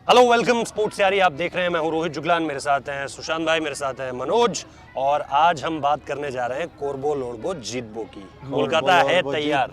Hello welcome sports यारी, आप देख रहे हैं, मैं हूं रोहित जुगलान, मेरे साथ हैं सुशांत भाई, मेरे साथ हैं मनोज। और आज हम बात करने जा रहे हैं कोरबो लोडबो जीतबो की। कोलकाता है तैयार।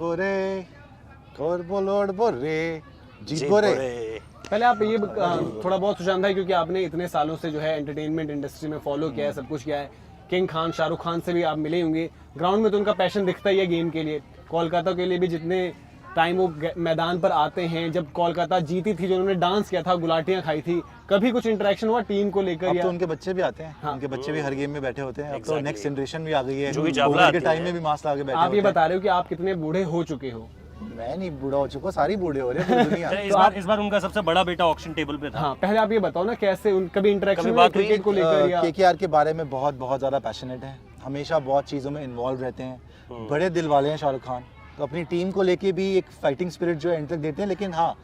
कोरबो लोडबो रे जीतबो रे। पहले आप ये थोड़ा बहुत सुशांत भाई, क्योंकि आपने इतने सालों से जो है एंटरटेनमेंट इंडस्ट्री में फॉलो किया है, सब कुछ किया है। किंग खान, शाहरुख खान से भी आप मिले होंगे। ग्राउंड में तो उनका पैशन दिखता ही है गेम के लिए। कोलकाता के लिए भी जितने टाइम वो मैदान पर आते हैं, जब कोलकाता जीती थी, जो उन्होंने डांस किया था, गुलाटियां खाई थी, कभी कुछ इंटरेक्शन हुआ टीम को लेकर? अब तो उनके बच्चे भी आते हैं। हाँ। उनके बच्चे भी हर गेम में बैठे होते हैं। अब तो नेक्स्ट जनरेशन भी आ गई है, जो भी चावला के टाइम में भी मास्क लगा के बैठे। आप ये बता रहे हो कि आप कितने बूढ़े हो चुके हो? मैं नहीं बूढ़ा हो चुका, सारी बूढ़े हो रहे हैं दुनिया। इस बार उनका सबसे बड़ा बेटा ऑक्शन टेबल पे था। हाँ, पहले आप ये बताओ ना, कैसे कभी इंटरेक्शन हुआ क्रिकेट को लेकर? या केकेआर के बारे में बहुत ज्यादा पैशनेट है, हमेशा बहुत चीजों में इन्वॉल्व रहते हैं, बड़े दिल वाले हैं शाहरुख खान। तो अपनी टीम को लेके भी एक फाइटिंग स्पिरिट जो है एंड तक देते हैं, लेकिन हाँ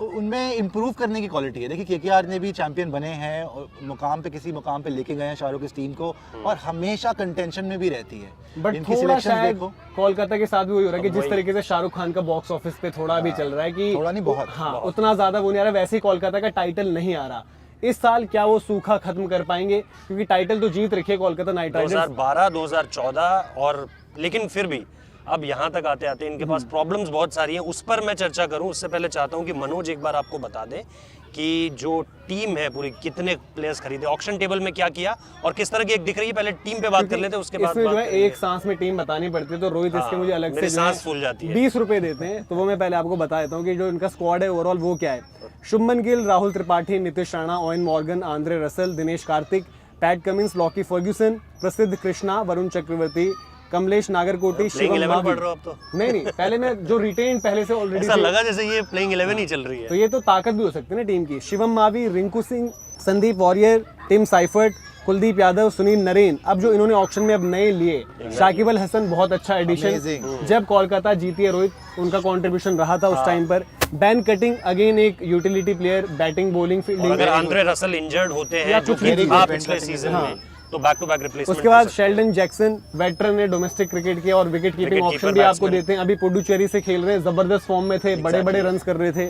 उनमें इम्प्रूव करने की क्वालिटी है। देखिए केकेआर ने भी चैंपियन बने हैं और किसी मुकाम पे लेके गए हैं शाहरुख इस टीम को, और हमेशा कंटेंशन में भी रहती है। बट थोड़ा शायद कोलकाता के साथ भी वही हो रहा है कि जिस तरीके से शाहरुख खान का बॉक्स ऑफिस पे थोड़ा भी चल रहा है कि थोड़ा नहीं बहुत, हाँ उतना ज्यादा वो नहीं आ रहा, वैसे ही कोलकाता का टाइटल नहीं आ रहा। इस साल क्या वो सूखा खत्म कर पाएंगे? क्योंकि टाइटल तो जीत रखी है कोलकाता नाइट राइडर्स 2012, 2014 और लेकिन फिर भी अब यहाँ तक आते आते इनके पास प्रॉब्लम्स बहुत सारी हैं। उस पर मैं चर्चा करूं उससे पहले चाहता हूं कि मनोज एक बार आपको बता दे कि जो टीम है पूरी, कितने प्लेयर्स खरीदे, ऑक्शन टेबल में क्या किया और किस तरह की एक दिख रही है। पहले टीम पे बात कर लेते हैं, उसके बाद इसमें जो है एक सांस में टीम बतानी पड़ती है। तो रोहित इसके मुझे अलग से सांस फूल जाती है, 20 रुपए देते हैं। तो वो मैं पहले आपको बता देता हूँ कि जो इनका स्क्वाड है ओवरऑल वो क्या है। Shubman Gill, Rahul Tripathi, Nitish Rana, Owen Morgan, Andre Russell, Dinesh Karthik, Pat Cummins, Lockie Ferguson, Prasidh Krishna, Varun Chakravarthy, Kamlesh Nagarkoti, Shivam Mavi. पढ़ रहे हो आप तो? नहीं, पहले मैं जो रिटेन पहले से ऑलरेडी ऐसा लगा जैसे ये प्लेइंग 11 ही चल रही है। तो ये तो ताकत भी हो सकती है ना टीम की। Shivam Mavi, Rinku Singh, Sandeep Warrier, Tim Seifert, Kuldeep Yadav, Sunil Narine. अब जो इन्होंने ऑक्शन में अब नए लिए, शाकिब अल हसन बहुत अच्छा एडिशन। जब कोलकाता जीती है रोहित, उनका कंट्रीब्यूशन रहा था उस टाइम पर। बैन कटिंग अगेन एक utility player, batting bowling fielding. अगर आंद्रे रसल इंजर्ड होते हैं जो पिछले सीजन में, तो बैक टू बैक रिप्लेसमेंट। उसके बाद शेल्डन जैक्सन, वेटरन है डोमेस्टिक क्रिकेट के, और विकेट कीपिंग ऑप्शन भी आपको देते हैं। अभी पुडुचेरी से खेल रहे हैं, जबरदस्त फॉर्म में थे, बड़े बड़े रन्स कर रहे थे।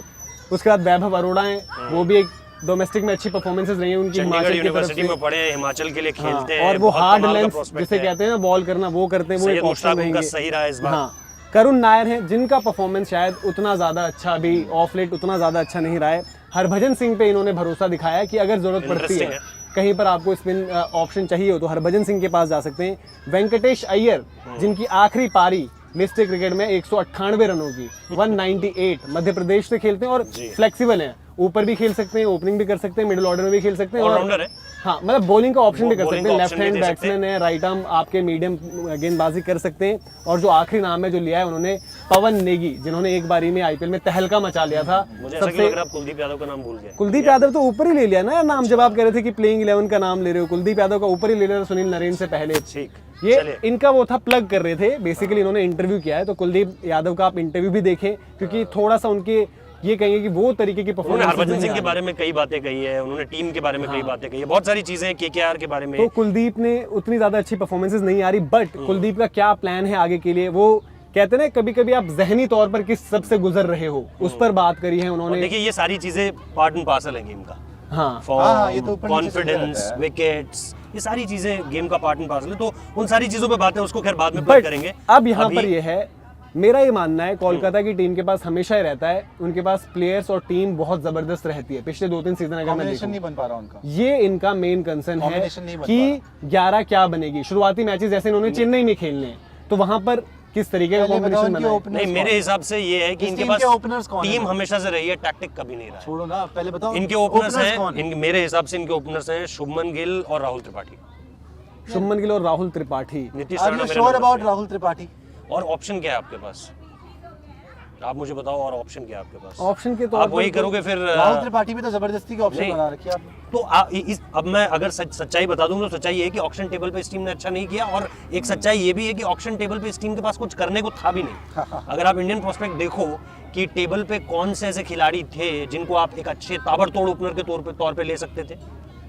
उसके बाद वैभव अरोड़ा है, वो भी एक डोमेस्टिक में अच्छी परफॉर्मेंसेस रही है उनकी, हिमाचल की तरफ से पढ़े हैं, हिमाचल के लिए खेलते हैं। और वो हार्ड लेंथ जिसे कहते हैं ना बॉल करना, वो करते हैं, वो एक ऑप्शन रहेंगे। सही रहा इस बार। हाँ, करुण नायर है, जिनका परफॉर्मेंस शायद उतना ज्यादा अच्छा भी ऑफ लेट उतना ज्यादा अच्छा नहीं रहा है। हरभजन सिंह पे इन्होंने भरोसा दिखाया है कि अगर जरूरत पड़ती है, कहीं पर आपको स्पिन ऑप्शन चाहिए हो, तो हरभजन सिंह के पास जा सकते हैं। वेंकटेश अय्यर, जिनकी आखिरी पारी लिस्ट क्रिकेट में 198 रनों की, 198, मध्य प्रदेश से खेलते हैं और फ्लेक्सिबल हैं, ऊपर भी खेल सकते हैं, ओपनिंग भी कर सकते हैं, मिडिल ऑर्डर में भी खेल सकते हैं, और हाँ मतलब बॉलिंग का ऑप्शन भी कर सकते हैं। लेफ्ट हैंड बैट्समैन है, राइट आर्म आपके मीडियम गेंदबाजी कर सकते हैं। और जो आखिरी नाम है जो लिया है उन्होंने, पवन नेगी, जिन्होंने एक बारी में आईपीएल में तहलका मचा लिया था। सबसे कुलदीप यादव का नाम भूल गए। कुलदीप यादव तो ऊपर ही ले लिया ना नाम, जब आप कह रहे थे कि प्लेइंग 11 का नाम ले रहे हो, कुलदीप यादव का ऊपर ही ले लिया सुनील नरेन से पहले। ये इनका वो था, प्लग कर रहे थे बेसिकली। इन्होंने इंटरव्यू किया है, तो कुलदीप यादव का आप इंटरव्यू भी देखें, क्योंकि थोड़ा सा उनके ये कहेंगे कि वो तरीके की परफॉर्मेंस। हरभजन सिंह के बारे में कई बातें कही है उन्होंने, टीम के बारे में कई बातें कही है, बहुत सारी चीजें केकेआर के बारे में। तो कुलदीप ने उतनी ज्यादा अच्छी परफॉर्मेंसेस नहीं आ रही, बट कुलदीप का क्या प्लान है आगे के लिए? वो कहते हैं ना, कभी कभी आप जहनी तौर पर किस सबसे गुजर रहे हो, उस पर बात करी है उन्होंने। देखिए ये सारी चीजें पार्ट एंड पार्सल है गेम का। हाँ, ये तो कॉन्फिडेंस, विकेट्स, ये सारी चीजें गेम का पार्ट एंड पार्सल है। तो उन सारी चीजों पे बातें उसको खैर बाद में प्लग करेंगे। अब यहाँ पर ये है, मेरा ये मानना है, कोलकाता की टीम के पास हमेशा ही रहता है, उनके पास प्लेयर्स और टीम बहुत जबरदस्त रहती है। पिछले 2-3 सीजन अगर मैं देखूं, नहीं बन पा रहा उनका, ये इनका मेन कंसर्न है कि 11 क्या बनेगी। शुरुआती मैचेस जैसे इन्होंने चेन्नई में खेलने हैं, तो वहां पर किस तरीके का कॉम्बिनेशन बना है? नहीं, मेरे हिसाब से ये है कि इनके पास टीम हमेशा से रही है, टैक्टिक कभी नहीं रहा। छोड़ो ना, पहले बताओ इनके ओपनर्स हैं। मेरे हिसाब से इनके ओपनर्स हैं शुभमन गिल और राहुल त्रिपाठी। शुभमन गिल और राहुल त्रिपाठी। नीतीश राणा, राहुल त्रिपाठी। और ऑप्शन क्या है आपके पास? आप मुझे बताओ, और ऑप्शन क्या है आपके पास? ऑप्शन के तो आप वही करोगे फिर? राहुल त्रिपाठी भी तो जबरदस्ती का ऑप्शन बना रखी है आपने। तो अब मैं अगर सच्चाई बता दूं तो सच्चाई ये है कि ऑक्शन टेबल पे इस टीम ने अच्छा नहीं किया, और एक सच्चाई ये भी है कि ऑक्शन टेबल पे इस टीम के पास कुछ करने को था भी नहीं। अगर आप इंडियन प्रोस्पेक्ट देखो कि टेबल पे कौन से ऐसे खिलाड़ी थे जिनको आप एक अच्छे ताबड़तोड़ ओपनर के तौर पे ले सकते थे,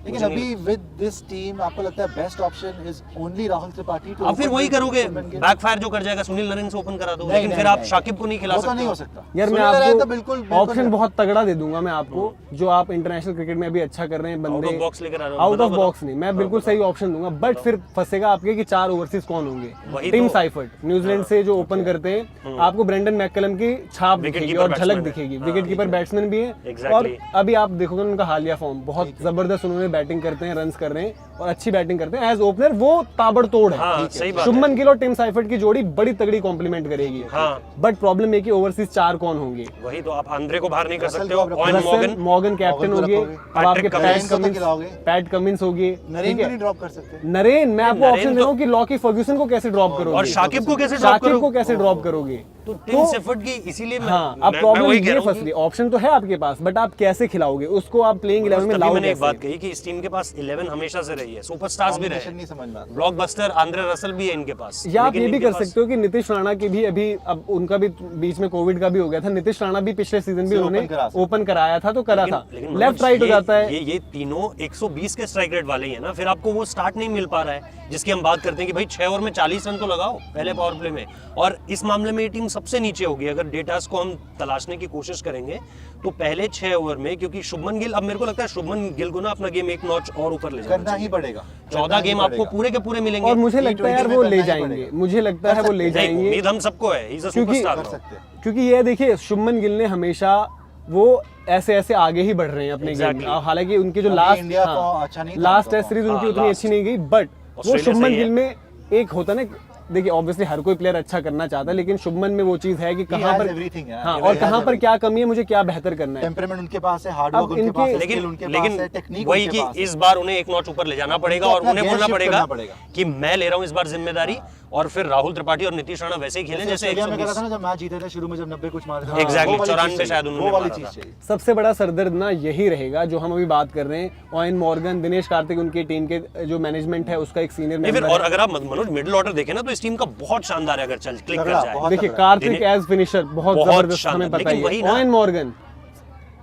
लेकिन मुझे अभी विद दिस टीम आपको लगता है best option is only Rahul Tripathi too आप फिर वही करोगे, बैकफायर जो कर जाएगा, सुनील नरेन से ओपन करा दो, लेकिन फिर आप शाकिब को नहीं खिला वो तो सकते। नहीं हो सकता यार मैं सुनील नरेन तो आपको ऑप्शन बहुत तगड़ा दे दूंगा मैं आपको, जो आप इंटरनेशनल क्रिकेट में अभी अच्छा कर रहे हैं आउट ऑफ बंदे, बॉक्स लेकर आ रहा हूं, आउट बताओ, ऑफ बताओ। बॉक्स नहीं, मैं बिल्कुल सही ऑप्शन दूंगा, बट फिर फंसेगा आपके कि 4 ओवरसीज कौन होंगे। वही टिम तो। साइफर्ट न्यूजीलैंड से जो ओपन करते हैं, आपको ब्रेंडन मैककलम की छाप विकेट दिखेगी कीपर और झलक बैट्समैन है। दिखेगी, हाँ, विकेट कीपर बैट्समैन भी है। Exactly। और अभी आप देखोगे उनका हालिया फॉर्म बहुत जबरदस्त, उन्होंने बैटिंग करते हैं, रन्स कर रहे हैं और अच्छी बैटिंग करते हैं। एज ओपनर वो ताबड़तोड़ है। हाँ, सही बात है। शुभमन गिल और टिम साइफर्ट की जोड़ी बड़ी तगड़ी कॉम्प्लीमेंट करेगी। हाँ। बट प्रॉब्लम है कि ओवरसीज 4 कौन होंगे। वही तो, आप आंद्रे को बाहर नहीं कर रसल सकते को हो, आप रखो। Ion Russell Morgan, Morgan captain Morgan हो गए, रखोगे। अब आपके पैट्रिक कमिंस को तो खिलाओगे। पैट कमिंस हो गए, नरेन ठीक को है। नहीं ड्रॉप कर सकते। नरेन मैं आपको नरेन ऑप्शन दे तो- रहा हूँ कि लॉकी फर्ग्यूसन को कैसे ड्रॉप करोगे और शाकिब को कैसे ड्रॉप शाकिब को करोगे? कैसे ड्रॉप करोगे। तो टिम सेफर्ट की, इसीलिए हाँ, अब प्रॉब्लम वही कह ये रहा हूँ फंस रही, ऑप्शन तो है आपके पास, बट आप कैसे खिलाओगे उसको, आप प्लेइंग 11 में तभी लाओगे मैंने एक बात कैसे? कही कि इस टीम के पास 11 हमेशा से रही है, सुपरस्टार्स भी कॉम्बिनेशन रहे, नहीं समझ में आता। ब्लॉकबस्टर आंद्रे रसल भी है इनके पास। या आप लेकिन ये भी इनके कर पास- सकते हो कि नीतीश राणा की भी अभी, अब उनका भी बीच में कोविड का भी हो गया था, नीतीश राणा भी पिछले सीजन भी से उन्होंने open करा सकते। ओपन कराया था तो करा था, लेकिन लेफ्ट राइट हो जाता है। ये तीनों 120 के स्ट्राइक रेट वाले ही है ना, फिर आपको वो स्टार्ट नहीं मिल पा रहा है जिसकी हम बात करते हैं कि भाई 6 ओवर में 40 रन तो लगाओ पहले पावर प्ले में। और इस मामले में ये टीम सबसे नीचे होगी अगर डेटास को हम तलाशने की कोशिश करेंगे तो पहले 6 ओवर में, क्योंकि शुभमन गिल, अब मेरे को लगता है शुभमन गिल को ना अपना गेम एक नॉच और ऊपर ले जाना करना ही पड़ेगा। 14 गेम आपको पूरे के पूरे मिलेंगे। और मुझे लगता है यार T20 वो में ले करना ही जाएंगे, पड़ेगा। मुझे लगता है वो ले नहीं, जाएंगे, उम्मीद हम सबको है, ही इज अ क्योंकि- सुपरस्टार कर now। सकते हैं। क्योंकि ये देखिए शुभमन गिल ने हमेशा वो ऐसे ऐसे आगे ही बढ़ रहे हैं अपने गेम Exactly। में। हालांकि उनके जो अभी लास्ट इंडिया को अच्छा नहीं था लास्ट उनका टेस्ट सीरीज उनकी हाँ, उतनी last। अच्छी नहीं गई, बट वो ऑस्ट्रेलिया शुभमन सही गिल है। में एक होता ना, देखिए ऑब्वियसली हर कोई प्लेयर अच्छा करना चाहता है, लेकिन शुभमन में वो चीज है कि कहाँ has पर everything है। हाँ, He और has कहाँ पर everything। क्या कमी है, मुझे क्या बेहतर करना है। टेम्परामेंट उनके पास है, हार्ड अब वर्क उनके इनके- पास है, लेकिन स्किल उनके पास लेकिन है, टेक्निक वही उनके कि पास इस है। बार उन्हें एक नॉच ऊपर ले जाना पड़ेगा उनको और अपना उन्हें gear बोलना shift पड़ेगा करना पड़ेगा। कि मैं ले रहा हूं इस बार जिम्मेदारी, और फिर राहुल त्रिपाठी और नीतीश राणा वैसे ही खेलें जैसे ऑस्ट्रेलिया में करा 120। था ना जब मैच जीते थे शुरू में, जब 90 कुछ मारे थे। Exactly, वो वाली 94 चीज़ चाहिए, शायद उन्होंने वो वाली मारा चीज़ था। चाहिए। सबसे बड़ा सरदर्द ना यही रहेगा जो हम अभी बात कर रहे हैं, ऑयन मॉर्गन, दिनेश कार्तिक, उनकी टीम के जो मैनेजमेंट है उसका एक सीनियर नहीं फिर, मेंबर और है। अगर आप मनोज मिडिल ऑर्डर देखें ना तो इस टीम का बहुत शानदार है, अगर चल क्लिक कर तगड़ा, जाए। बहुत देखिए तगड़ा। कार्तिक एज फिनिशर बहुत बहुत जबरदस्त, शानदार, हमें पता लेकिन ही वही है। ना- ऑयन मॉर्गन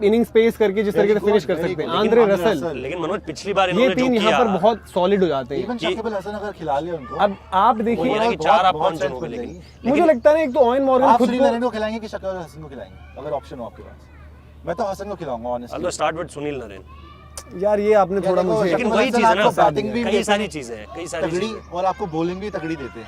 इनिंग्स पेस करके जिस तरीके से Very फिनिश good, कर very सकते हैं, good। आंद्रे लेकिन रसल, रसल- लेकिन मनोज पिछली बार ये इन्होंने जो तीन यहाँ किया, पर बहुत सॉलिड हो जाते हैं। इवन शकीब अल हसन अगर खिला लिया उनको, अब आप वही देखिए, है ना कि बहुत- चार आप बहुत कौन strength चुनोगे, बन लेकिन जाएगी। मुझे लगता है ना एक तो ऑयन मॉर्गन आप खुद सुनील को, नरेन को खिलाएंगे कि शकीब अल हसन को खिलाएंगे अगर ऑप्शन हो आपके पास? मैं तो हसन को खिलाऊंगा honestly. I'll start with Sunil Narine. यार ये आपने थोड़ा देखो, मुझे, लेकिन शकीब वही अल चीज हसन है ना, आपको बैटिंग भी कई देते सारी हैं, चीजें हैं, कई सारी तगड़ी, चीजें। और आपको बॉलिंग भी तगड़ी देते हैं।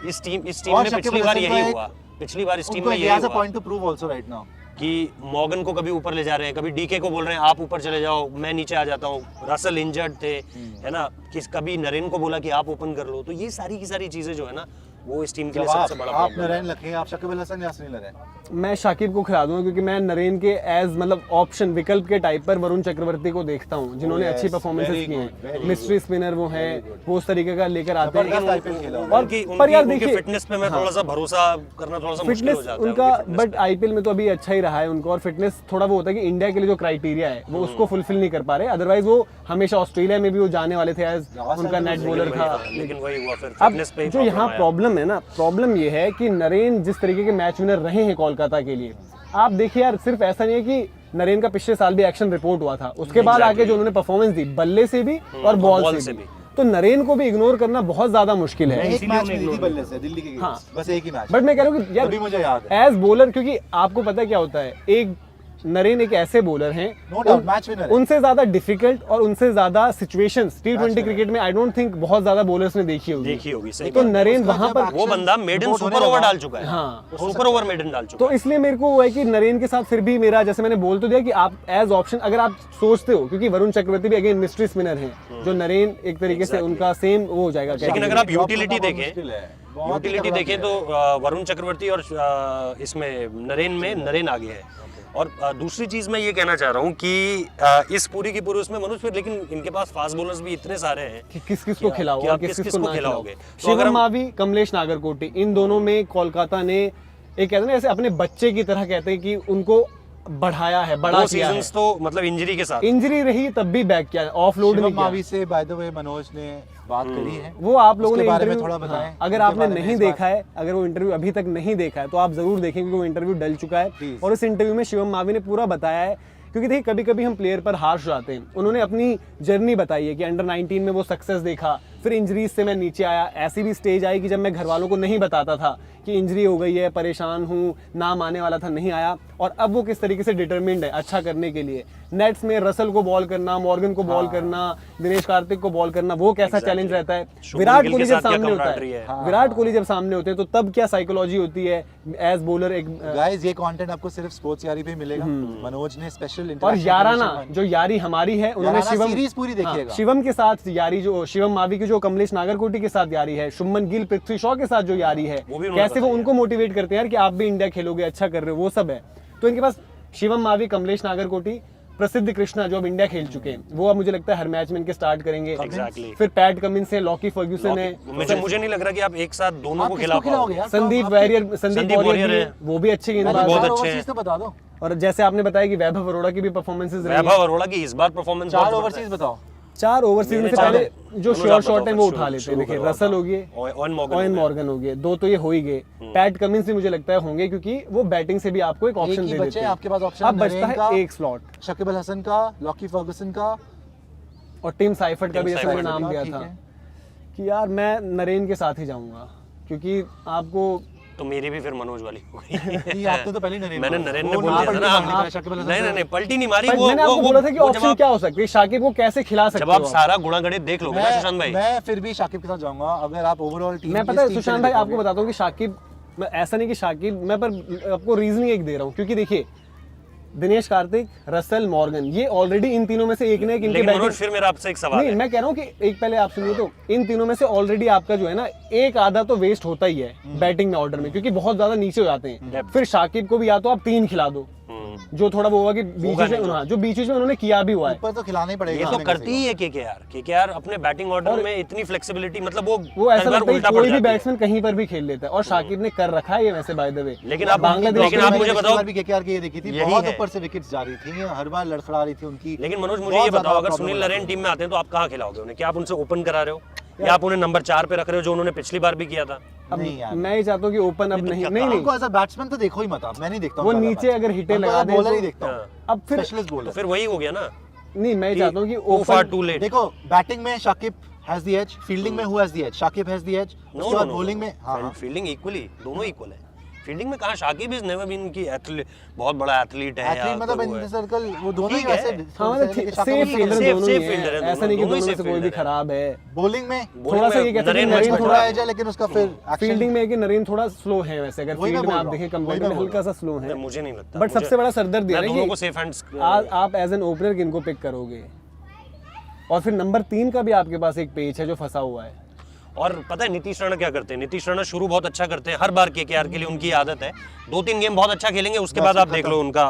इस टीम और में शकीब पिछली अल बार हसन यही का एक- हुआ, पिछली बार इस टीम उनको में he यही has a हुआ point to prove also right now। कि मॉर्गन को कभी ऊपर ले जा रहे हैं, कभी डीके को बोल रहे हैं आप ऊपर चले जाओ, मैं नीचे आ जाता हूँ, रसल इंजर्ड थे, है ना, कि कभी नरेन को बोला कि आप ओपन कर लो। तो ये सारी की सारी चीजें जो है ना, वो इस टीम के लिए जब सबसे बड़ा आप प्रॉब्लम है। नरेन रखें, आप शकीब अल हसन या सुनील नरेन? मैं शाकिब को खिला दूंगा, क्योंकि मैं नरेन के एज मतलब ऑप्शन विकल्प के टाइप पर वरुण चक्रवर्ती को देखता हूँ, जिन्होंने yes, अच्छी परफॉर्मेंसेस very की good, हैं, very मिस्ट्री स्पिनर वो है, वो उस तरीके का लेकर आते हैं। जबरदस्त IPL खेला और उनकी पर यार उनकी देखिए, फिटनेस पे मैं थोड़ा सा भरोसा करना थोड़ा सा मुश्किल हो फिटनेस जाता है उनका, उनकी fitness बट आईपीएल में तो अभी अच्छा ही रहा है उनको, और फिटनेस थोड़ा वो होता है कि इंडिया के लिए जो क्राइटेरिया है वो उसको फुलफिल नहीं कर पा रहे, अदरवाइज वो हमेशा ऑस्ट्रेलिया में भी वो जाने वाले थे एज उनका नेट पे। बॉलर था। लेकिन वही हुआ फिर अब फिटनेस पे ही जो यहाँ problem आया। प्रॉब्लम है ना, प्रॉब्लम ये है कि नरेन जिस तरीके के मैच विनर रहे हैं कोलकाता के लिए, आप देखिए यार, सिर्फ ऐसा नहीं है कि नरेन का पिछले साल भी एक्शन रिपोर्ट हुआ था, उसके बाद आके जो उन्होंने परफॉर्मेंस दी बल्ले से भी और बॉल से भी, तो नरेन को भी इग्नोर करना बहुत ज्यादा मुश्किल है। एक मैच में दी थी बल्ले से दिल्ली के against, बस एक ही मैच। बट मैं कह रहा हूँ कि यार अभी मुझे याद है। एज बॉलर, क्योंकि आपको पता है क्या होता है, एक नरेन एक ऐसे बॉलर हैं, No doubt, match winner है। उनसे ज्यादा डिफिकल्ट और उनसे ज्यादा सिचुएशंस T20 क्रिकेट में आई डोंट थिंक बहुत ज्यादा बॉलर्स ने देखी होगी। सही तो बात है। नरेन उसका वहां जब पर, action वो बंदा मेडन report सुपर होने ओवर लगा, डाल चुका है, हाँ। वो सुपर ओवर मेडन डाल चुका तो इसलिए मेरे को वो है कि नरेन के साथ फिर भी मेरा, जैसे मैंने बोल तो दिया कि आप एज ऑप्शन अगर आप सोचते हो, क्योंकि वरुण चक्रवर्ती भी अगेन मिस्ट्री स्पिनर हैं, जो नरेन एक तरीके से उनका सेम वो हो जाएगा। है। लेकिन अगर आप यूटिलिटी देखें, मुश्किल है, बहुत ही यूटिलिटी तगड़ा देखें player तो वरुण चक्रवर्ती और इसमें नरेन में नरेन आगे है। और दूसरी चीज मैं ये कहना चाह रहा हूँ कि इस पूरी की पूरी उसमें मनोज, फिर लेकिन इनके पास फास्ट बॉलर्स भी इतने सारे हैं कि किस किस को खिलाओ कि और आप किस किस किस-किस को को ना खिलाओगे। खिलाओ। तो अगर शिवम हम- मावी, कमलेश नागरकोटी, इन दोनों में कोलकाता ने एक कहते हैं ना, ऐसे अपने बच्चे की तरह कहते हैं कि उनको बढ़ाया है, बड़ा दो किया है। सीजन्स तो मतलब इंजरी के साथ इंजरी रही तब भी बैक किया, ऑफलोड शिवम नहीं किया। मावी से बाय द वे मनोज ने बात करी है। वो आप लोगों उसके ने बारे में इंटरव्यू, थोड़ा बताएं, अगर उनके आपने बारे में नहीं इस बार। देखा है, अगर वो इंटरव्यू अभी तक नहीं देखा है तो आप जरूर देखें, क्योंकि वो इंटरव्यू डल चुका है। Please। और इस इंटरव्यू में शिवम मावी ने पूरा बताया है क्योंकि देखिए कभी कभी हम प्लेयर पर हार्श हो जाते हैं। उन्होंने अपनी जर्नी बताई है कि अंडर 19 में वो सक्सेस देखा, फिर इंजरीज से मैं नीचे आया। ऐसी भी स्टेज आई कि जब मैं घर वालों को नहीं बताता था कि इंजरी हो गई है, परेशान हूँ, नाम आने वाला था, नहीं आया। और अब वो किस तरीके से डिटरमिन्ड है अच्छा करने के लिए। नेट्स में रसल को बॉल करना, मॉर्गन को बॉल करना, दिनेश कार्तिक को बॉल करना, वो कैसा चैलेंज रहता है। विराट कोहली जब सामने होता है, विराट कोहली जब सामने होते हैं तो तब क्या साइकोलॉजी होती है एज बॉलर। एक गाइस ये कंटेंट आपको सिर्फ स्पोर्ट्स यारी पे मिलेगा। मनोज ने स्पेशल और याराना जो यारी हमारी है, उन्होंने शिवम सीरीज पूरी देखिएगा। शिवम के साथ यारी, जो शिवम मावी की जो कमलेश नागरकोटी के साथ यारी है, शुभमन गिल पृथ्वी शॉ के साथ जो यारी है, कैसे वो उनको मोटिवेट करते हैं यार कि आप भी इंडिया खेलोगे, अच्छा कर रहे हो, वो सब है। तो इनके पास शिवम मावी, कमलेश नागरकोटी, प्रसिद्ध कृष्णा जो अब इंडिया खेल चुके हैं, वो अब मुझे लगता है हर मैच में इनके स्टार्ट करेंगे। Exactly. फिर पैट कमिंस है, लॉकी फर्ग्यूसन है, मुझे नहीं लग रहा कि आप एक साथ दोनों को खिला खिलाओगे पाओगे। यार? संदीप वॉरियर है, वो भी अच्छे गेंदबाज बहुत हैं। अच्छे हैं। तो बता दो। और जैसे आपने बताया कि वैभव अरोड़ा की भी परफॉर्मेंसेस रही वैभव अरोड़ा की इस बार परफॉर्मेंस 4 ओवरसीज बताओ। 4 ओवरसीज में से चार पहले जो श्योर शॉट है वो उठा लेते हैं। देखिए रसल हो गए, ओवन ओवन मॉर्गन हो गए, 2 तो ये हो ही गए। पैट कमिंस भी मुझे लगता है होंगे क्योंकि वो बैटिंग से भी आपको एक ऑप्शन दे देते हैं। आपके पास ऑप्शन अब बचता है एक स्लॉट शकीब अल हसन का, लॉकी फर्गुसन का और टिम साइफर्ट का भी जैसे मैंने साइफर्ट नाम का, दिया ठीक था है। कि यार मैं नरेन के साथ ही जाऊंगा क्योंकि आपको तो मेरी भी फिर मनोज वाली हो गई। नहीं आपने तो पहले ही नरेन मैंने बोला। नरेन ने वो बोल ना दिया था पलटी ना मारनी आप- पड़े शकीब अल हसन नहीं से। नहीं नहीं पलटी नहीं मारी। पर वो मैंने आपको बोला था कि वो ऑप्शन जब क्या हो सकती है, शाकिब को कैसे खिला जब सकते आप हो आप? सारा गुणा गणित देख लोगे ना सुशांत भाई, मैं फिर भी शाकिब के साथ जाऊंगा। अगर आप ओवरऑल टीम मैं पता है सुशांत भाई आपको बताता हूँ कि शाकिब, मैं ऐसा नहीं कि शाकिब, मैं पर आपको रीजनिंग एक दे रहा हूँ क्योंकि देखिए दिनेश कार्तिक, रसल, मॉर्गन, ये ऑलरेडी इन तीनों में से एक ने इनके लेकिन बैटिंग। मनोज फिर मेरा आपसे एक सवाल नहीं है। मैं कह रहा हूँ कि एक पहले आप सुनिए, तो इन तीनों में से ऑलरेडी आपका जो है ना एक आधा तो वेस्ट होता ही है बैटिंग में ऑर्डर में, क्योंकि बहुत ज्यादा नीचे हो जाते हैं। फिर शाकिब को भी या तो आप 3 खिला दो, जो थोड़ा वो हुआ कि बीच में, हाँ जो बीच में उन्होंने किया भी हुआ है। ऊपर तो खिलाना ही पड़ेगा। ये तो करती ही है केकेआर अपने बैटिंग ऑर्डर में इतनी फ्लेक्सिबिलिटी, मतलब वो ऐसा कई बार लगता है उल्टा कि पड़ कोई भी जाती है। बैट्समैन कहीं पर भी खेल लेता है और शाकिब ने कर रखा है ये वैसे बाय द वे। लेकिन आप बांग्लादेश लेकिन आप मुझे बताओ, भी केकेआर की ये देखी थी, यही बहुत है। ऊपर से विकेट्स जा रही थी, हर बार लड़खड़ा रही थी उनकी। लेकिन मनोज मुझे बहुत ये ज्यादा बताओ, अगर problem सुनील हो नरेन जाती टीम में आते हैं तो आप कहाँ खिलाओगे उन्हें? क्या आप उनसे ओपन करा रहे हो या आप उन्हें नंबर 4 पे रख रहे हो जो उन्होंने पिछली बार भी किया था? अब नहीं यार। मैं ये चाहता हूँ कि ओपन अब नहीं नहीं उनको एज अ बैट्समैन तो देखो ही मत आप, मैं नहीं देखता वो हूं ज्यादा नीचे match। अगर हिटे उनको लगा दें बॉलर ही तो- देखता हूं, अब फिर स्पेशलिस्ट तो बॉलर। फिर वही हो गया ना, नहीं मैं चाहता हूँ कि too far open too late. देखो बैटिंग में Shakib has the edge, fielding में who has the edge? Shakib has the edge. उसके बाद बॉलिंग में हां फील्डिंग इक्वली, दोनों इक्वल है। फील्डिंग में कहाँ Shakib is never been key athlete, बहुत बड़ा एथलीट है एथलीट मतलब इन सर्कल वो दोनों ही ठीक है। वैसे हाँ मतलब सेफ फील्डर safe- दोनों safe ही fielder है, है ऐसा नहीं कि दोनों ही दोनों में safe से कोई भी fielder है। खराब है। बॉलिंग में थोड़ा सा ये कहते हैं नरेन नरेन मुझको थोड़ा थोड़ा एज है, लेकिन उसका फिर एक्शन फील्डिंग में है कि नरेन थोड़ा स्लो है वैसे, अगर वही मैं फील्ड में बोल आप रहा देखें हूँ, कंपेयर वही में मैं हल्का सा स्लो है। मुझे नहीं लगता। बट सबसे बड़ा सरदर्द ये मैं है दोनों को कि सेफ हैंड्स आप एज एन ओपनर किनको पिक करोगे। और फिर नंबर 3 का भी आपके पास एक पेज है जो फंसा हुआ है। और पता है नीतीश राणा क्या करते हैं? नीतीश राणा शुरू बहुत अच्छा करते हैं हर बार केकेआर के लिए, उनकी आदत है 2-3 गेम बहुत अच्छा खेलेंगे, उसके बाद आप देख लो उनका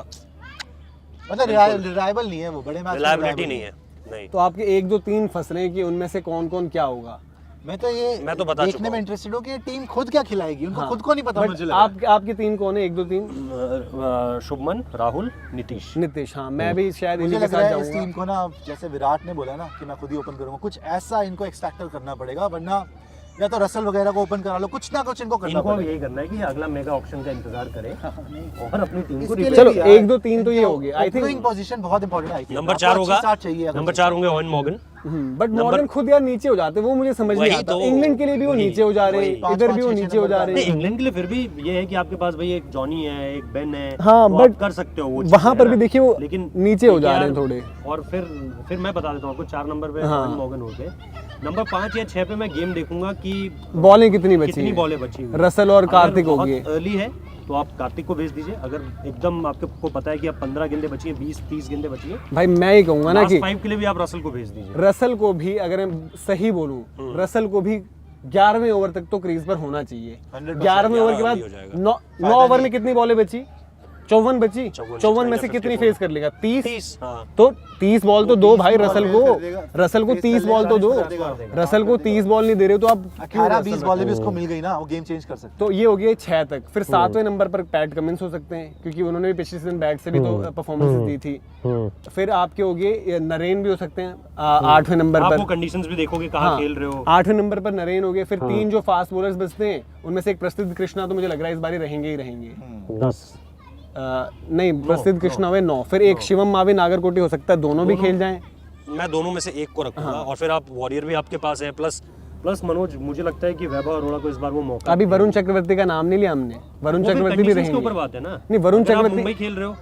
मतलब रिलायबल नहीं है वो, बड़े मैच में रिलायबिलिटी reliable नहीं है। नहीं, तो आपके 1 2 3 फंस रहे हैं कि उनमें से कौन कौन क्या होगा। मैं तो बता देखने चुका में हूँ। इंटरेस्टेड हूँ कि टीम खुद क्या खिलाएगी, उनको खुद को नहीं पता। बट मुझे लग रहा है। आपके 3 कौन है? 1 2 3 शुभमन, राहुल, नीतीश। नीतीश। हाँ मैं भी शायद मुझे इन्हीं के लग रहा साथ है इस जाऊंगा। टीम को ना, जैसे विराट ने बोला ना कि मैं खुद ही ओपन करूंगा, कुछ ऐसा इनको एक्सपेक्टर करना पड़ेगा, वरना या तो रसल वगैरह को ओपन करा लो, कुछ ना कुछ इनको करना इनको पड़ेगा। यही करना है कि अगला मेगा ऑप्शन का इंतजार करें और अपनी टीम को इसके लिए चलो भी यार, 1 2 3 तो ये हो गया। आई opening थिंक पोजीशन बहुत इंपॉर्टेंट है। नंबर 4 होगा, चाहिए अगर नंबर 4 होंगे ओवन मॉर्गन। बट मॉर्गन खुद यार नीचे हो जाते हैं, वो मुझे समझ नहीं वही आता। तो, इंग्लैंड के लिए भी वो वही, नीचे हो जा रहे वही। हैं, इधर भी वो 5-5, नीचे हो जा रहे नहीं, हैं। इंग्लैंड के लिए फिर भी ये है कि आपके पास भाई एक जॉनी है, एक बेन है, हाँ, तो but आप कर सकते हो वो वहाँ चीज़ें, पर है भी ना? देखिए वो लेकिन नीचे हो जा KKR रहे हैं थोड़े। और फिर मैं बता देता हूँ आपको 4 नंबर पे हाँ। ओवन मॉर्गन हो गए। नंबर 5 या 6 पे मैं गेम देखूंगा कि बॉलें कितनी बची कितनी हैं। बॉलें बची हुई हैं। रसल और अगर कार्तिक हो बहुत गए। अर्ली है तो आप कार्तिक को भेज दीजिए। अगर एकदम आपको पता है कि अब 15 गेंदें बची हैं, 20-30 गेंदें बची हैं, भाई मैं ही कहूंगा ना लास्ट कि 5 के लिए भी आप रसल को भेज दीजिए। रसल को भी, अगर मैं सही बोलूं, रसल को भी 11वें ओवर तक तो क्रीज पर होना चाहिए। 100% 11वें ओवर के बाद हो जाएगा। 9 ओवर में कितनी बॉलें बची? 54 बची। 54 में से कितनी फेस कर लेगा? 30। हाँ। तो 30 बॉल तो दो भाई रसल फेस को। कर देगा। रसल को फेस 30 कर बॉल तो दो। लेगा, कर देगा। रसल को 30 बॉल नहीं दे रहे हो तो आप क्यों 18-20 रसल बॉल भी उसको मिल गई ना, वो गेम चेंज कर सकते तो ये हो गया 6 तक। फिर 7वें नंबर पर पैट कमिंस हो सकते हैं क्योंकि उन्होंने भी पिछले सीजन बैट से भी तो परफॉर्मेंस दी थी। फिर आपके हो गए नरेन भी हो सकते हैं 8वें नंबर आप पर। वो कंडीशंस भी देखोगे कहाँ खेल रहे हो। 8वें नंबर पर नरेन हो गए। फिर 3 जो फास्ट बॉलर्स बचते हैं उनमें से एक प्रसिद्ध कृष्णा तो मुझे लग रहा है इस बार रहेंगे ही रहेंगे। 10 नहीं प्रसिद्ध कृष्णा हुए 9, फिर एक शिवम मावी नागरकोटी हो सकता है, दोनों भी खेल जाएं। मैं दोनों में से एक को रखूंगा और फिर आप वॉरियर भी आपके पास है, प्लस मनोज मुझे लगता है कि वैभव अरोड़ा को इस बार वो मौका अभी वरुण चक्रवर्ती का नाम नहीं लिया हमने, वरुण चक्रवर्ती भी रहेंगे। के ऊपर बात है ना, नहीं वरुण अगर आप चक्रवर्ती मुंबई खेल रहे हो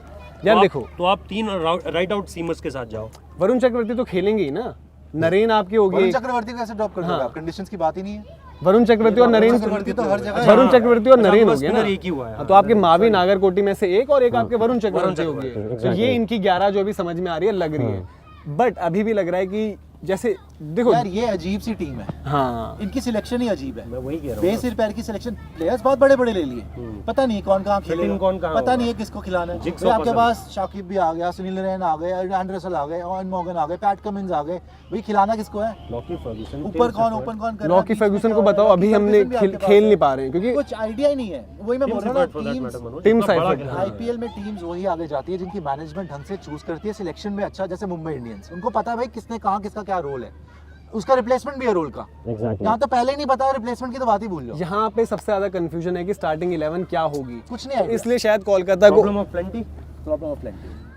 यार देखो, तो आप 3 राइट आउट सीमर्स के साथ जाओ। वरुण चक्रवर्ती तो खेलेंगे ही ना, नरेन आपकी होगी। वरुण चक्रवर्ती को कैसे ड्रॉप कर दोगे आप? कंडीशंस की बात ही नहीं है। वरुण चक्रवर्ती और नरेन, चक्रवर्ती तो हर जगह वरुण चक्रवर्ती और नरेन हो गए ना, एक ही हुआ है। हाँ, तो आपके मावी नागरकोटी में से एक और एक आपके वरुण चक्रवर्ती हो गए। तो ये इनकी 11 जो भी समझ में आ रही है लग रही है, बट अभी भी लग रहा है कि जैसे देखो यार ये अजीब सी टीम है, हाँ इनकी सिलेक्शन ही अजीब है। मैं वही कह रहा हूँ, बेसिर पैर की सिलेक्शन, प्लेयर्स बहुत बड़े बड़े ले लिए, पता नहीं कौन कहाँ खेलेगा, कौन कहाँ पता नहीं है किसको खिलाना है। जिक्सो फिर आपके पसंद। पास शाकिब भी आ गया, सुनील नरेन आ गए, एंड्रे रसल आ गए, ऑन मॉर्गन आ गए, पैट कमिंस आ गए, भाई खिलाना किसको है? लॉकी फर्ग्यूसन ऊपर कौन ओपन कौन कर रहा है? लॉकी फर्ग्यूसन को बताओ, अभी हमने खेल नहीं पा रहे हैं क्योंकि कुछ आइडिया ही नहीं है। वही मैं बोल रहा हूँ, टीम साइड आईपीएल में टीम्स वही आगे जाती है जिनकी मैनेजमेंट ढंग से चूज करती है, सिलेक्शन में अच्छा, जैसे मुंबई इंडियंस, उनको पता है भाई किसने कहाँ किसका क्या रोल है, उसका रिप्लेसमेंट भी है रोल का। यहाँ तो पहले ही नहीं पता, रिप्लेसमेंट की तो बात ही भूल जाओ। यहाँ पे सबसे ज्यादा कंफ्यूजन है कि स्टार्टिंग 11 क्या होगी, कुछ नहीं है इसलिए शायद कोलकाता को प्रॉब्लम ऑफ प्लेंटी।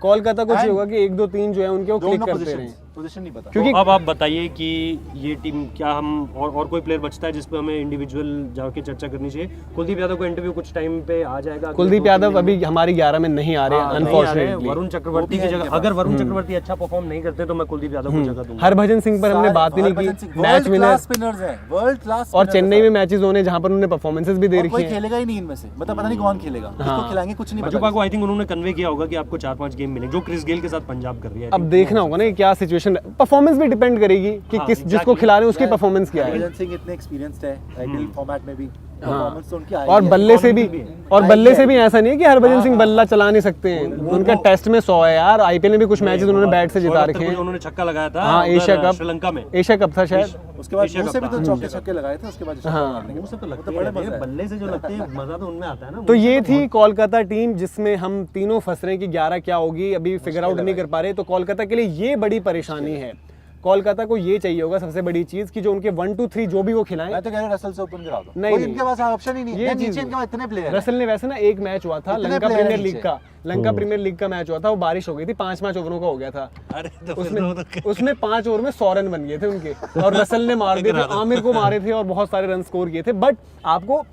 कोलकाता को चाहिए होगा कि 1 2 3 जो है उनके वो क्लिक करते रहे, पोजीशन नहीं पता। क्योंकि अब आप बताइए कि ये टीम क्या हम और कोई प्लेयर बचता है जिस पे हमें इंडिविजुअल जाके चर्चा करनी चाहिए? कुलदीप यादव को इंटरव्यू कुछ टाइम पे आ जाएगा। कुलदीप यादव अभी हमारी 11 में नहीं आ रहे हैं अनफॉर्चुनेटली। वरुण चक्रवर्ती की जगह, अगर वरुण चक्रवर्ती अच्छा परफॉर्म नहीं करते तो मैं कुलदीप यादव को जगह दूंगा। हरभजन सिंह पर हमने बात ही नहीं की, मैच विनर स्पिनर्स हैं, वर्ल्ड क्लास। और चेन्नई में मैचेस होने जहां पर उन्होंने परफॉर्मेंसेस भी दे रखी कोई हैं। खेलेगा ही नहीं इनमें से, मतलब पता नहीं कौन खेलेगा, किसको खिलाएंगे कुछ नहीं मजुबा पता। को आई थिंक उन्होंने कन्वे किया होगा कि आपको 4-5 गेम मिलेंगे, जो क्रिस गेल के साथ पंजाब कर रही है। अब देखना होगा ना कि क्या सिचुएशन, परफॉर्मेंस भी डिपेंड करेगी कि किस जिसको खिला रहे हैं उसकी परफॉर्मेंस क्या है। हरभजन सिंह इतने एक्सपीरियंस्ड है आईपीएल फॉर्मेट में भी, परफॉर्मेंस तो उनकी आई और है। बल्ले से भी ऐसा नहीं है कि हरभजन सिंह बल्ला चला नहीं सकते हैं, उनका टेस्ट में 100 है यार, आईपीएल में भी कुछ मैचेस उन्होंने बैट से जिता रखे हैं। उन्होंने छक्का लगाया था हाँ एशिया कप, श्रीलंका में, एशिया कप था शायद, उसके बाद मुंह से भी तो चौके छक्के लगाए थे, उसके बाद हाँ। मुंह से तो लगते हैं, बल्ले से जो लगते हैं मजा तो उनमें आता है ना। तो ये थी कोलकाता टीम जिसमें हम तीनों फंस रहे हैं कि 11 क्या होगी, अभी फिगर आउट नहीं कर पा रहे। तो कोलकाता के लिए ये बड़ी परेशानी है, कोलकाता को ये चाहिए होगा सबसे बड़ी चीज कि जो उनके 1 2 3 जो भी वो खिलाएं। मैं तो कह रहा हूं रसल से ओपन करा दो, नहीं, कोई इनके पास ऑप्शन ही नहीं है। नीचे इनके पास इतने प्लेयर हैं। रसल ने वैसे ना एक मैच हुआ था लंका प्रीमियर लीग का, लंका प्रीमियर लीग का मैच हुआ था, वो बारिश हो गई थी, 5 ओवरों का हो गया था। अरे तो उसमें 5 ओवर में 100 रन बन गए थे उनके, और रसल ने मार दिए थे, आमिर को मारे थे और बहुत सारे रन स्कोर किए थे। बट आपको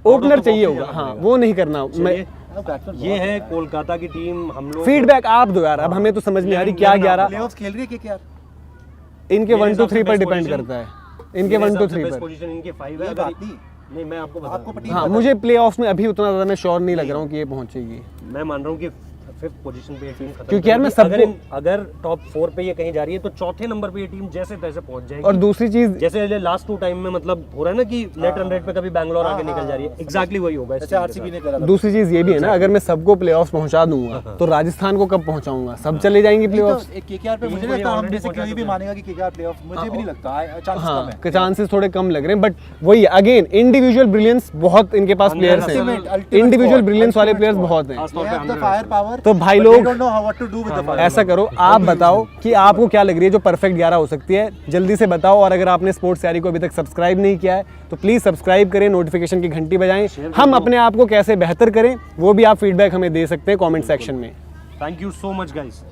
ओपनर चाहिए होगा, हाँ वो नहीं करना। मैं ये है कोलकाता की टीम। हम लोग फीडबैक आप दो यार, अब हमें तो समझ नहीं आ रही क्या 11 प्लेऑफ्स खेल रही है कि यार इनके 1 2 3 पर डिपेंड करता है, इनके 1 2 3 पर। पोजीशन इनके 5 है। ये बात नहीं मैं आपको आपको बता, पता हाँ मुझे प्लेऑफ्स में अभी उतना ज्यादा मैं श्योर नहीं लग रहा हूँ कि ये पहुंचेगी, मैं मान रहा हूँ कि 5th पोजीशन पे ये टीम खत्म क्योंकि यार मैं करेगी। सबको अगर टॉप 4 पे ये कहीं जा रही है तो चौथे नंबर पे ये टीम जैसे तैसे पहुंच जाएगी। और दूसरी चीज जैसे लास्ट 2 टाइम में मतलब हो रहा है ना कि नेट रन रेट पे कभी बैंगलोर आगे निकल जा रही है, एग्जैक्टली वही होगा इस जैसे team के आरसीबी साथ। ने करा था। दूसरी चीज ये भी है ना, अगर मैं सबको प्लेऑफ्स पहुंचा दूंगा तो राजस्थान को कब पहुंचाऊंगा? सब चले जाएंगे प्लेऑफ्स। तो एक केकेआर पे मुझे नहीं लगता हम में से कोई भी मानेगा कि केकेआर प्लेऑफ, मुझे भी नहीं लगता, चांसेस कम है। हाँ चांसेस थोड़े कम लग रहे हैं, बट वही अगेन इंडिविजुअल ब्रिलियंस बहुत इनके पास प्लेयर्स हैं, Ultimate इंडिविजुअल squad, ब्रिलियंस वाले ultimate प्लेयर्स squad। बहुत हैं। खासतौर पे They have the 100 firepower, तो भाई but लोग they don't know how what to do with the firepower। ऐसा करो, आप बताओ कि आपको क्या लग रही है जो परफेक्ट 11 हो सकती है, जल्दी से बताओ। और अगर आपने स्पोर्ट्स तैयारी को अभी तक सब्सक्राइब नहीं किया है तो प्लीज़ सब्सक्राइब करें, नोटिफिकेशन की घंटी बजाएं। हम अपने आप को कैसे बेहतर करें वो भी आप फीडबैक हमें दे सकते हैं कमेंट सेक्शन में। Thank you so much guys.